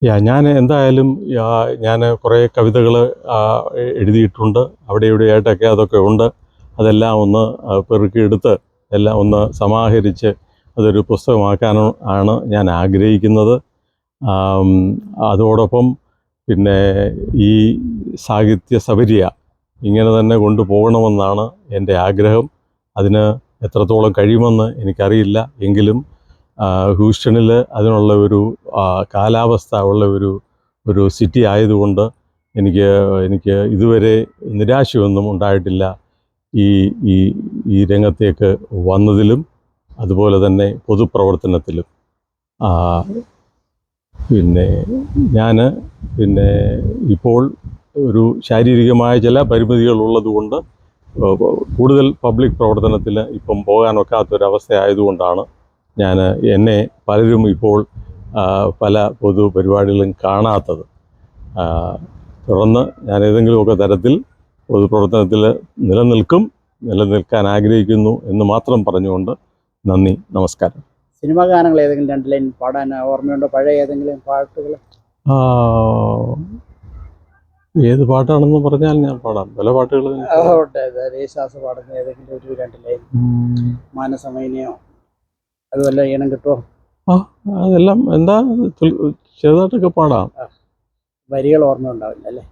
ഞാൻ എന്തായാലും ഞാൻ കുറേ കവിതകൾ എഴുതിയിട്ടുണ്ട്. അവിടെ ഇവിടെയായിട്ടൊക്കെ അതൊക്കെ ഉണ്ട്. അതെല്ലാം ഒന്ന് പെറുക്കിയെടുത്ത് എല്ലാം ഒന്ന് സമാഹരിച്ച് അതൊരു പുസ്തകമാക്കാനോ ആണ് ഞാൻ ആഗ്രഹിക്കുന്നത്. അതോടൊപ്പം പിന്നെ ഈ സാഹിത്യ സപര്യ ഇങ്ങനെ തന്നെ കൊണ്ടുപോകണമെന്നാണ് എൻ്റെ ആഗ്രഹം. അതിന് എത്രത്തോളം കഴിയുമെന്ന് എനിക്കറിയില്ല. എങ്കിലും ഹൂസ്റ്റണിൽ അതിനുള്ള ഒരു കാലാവസ്ഥ ഉള്ള ഒരു സിറ്റി ആയതുകൊണ്ട് എനിക്ക് ഇതുവരെ നിരാശയൊന്നും ഉണ്ടായിട്ടില്ല ഈ ഈ ഈ രംഗത്തേക്ക് വന്നതിലും അതുപോലെ തന്നെ പൊതുപ്രവർത്തനത്തിലും. പിന്നെ ഞാൻ ഇപ്പോൾ ഒരു ശാരീരികമായ ചില പരിമിതികൾ ഉള്ളതുകൊണ്ട് കൂടുതൽ പബ്ലിക് പ്രവർത്തനത്തിൽ ഇപ്പം പോകാനൊക്കാത്തൊരവസ്ഥ ആയതുകൊണ്ടാണ് എന്നെ പലരും ഇപ്പോൾ പല പൊതുപരിപാടികളും കാണാത്തത്. തുടർന്ന് ഞാൻ ഏതെങ്കിലുമൊക്കെ തരത്തിൽ പൊതുപ്രവർത്തനത്തിൽ നിലനിൽക്കാൻ ആഗ്രഹിക്കുന്നു എന്ന് മാത്രം പറഞ്ഞുകൊണ്ട് നന്ദി, നമസ്കാരം. സിനിമാ ഗാനങ്ങൾ ഏതെങ്കിലും 2 ലൈൻ പാടാൻ ഓർമ്മയുണ്ടോ? പഴയ ഏതെങ്കിലും പാട്ടുകൾ? ഏത് പാട്ടാണെന്ന് പറഞ്ഞാൽ ഞാൻ പാടാം. പല പാട്ടുകൾ യേശുദാസ് പാടുന്ന ഏതെങ്കിലും ഒരു 2 ലൈൻ, മാനസമൈനിയോ അതുമല്ല ഈണം കിട്ടുമോ? അതെല്ലാം എന്താ ചെറുതായിട്ടൊക്കെ പാടാം. വരികൾ ഓർമ്മ ഉണ്ടാവില്ല അല്ലേ?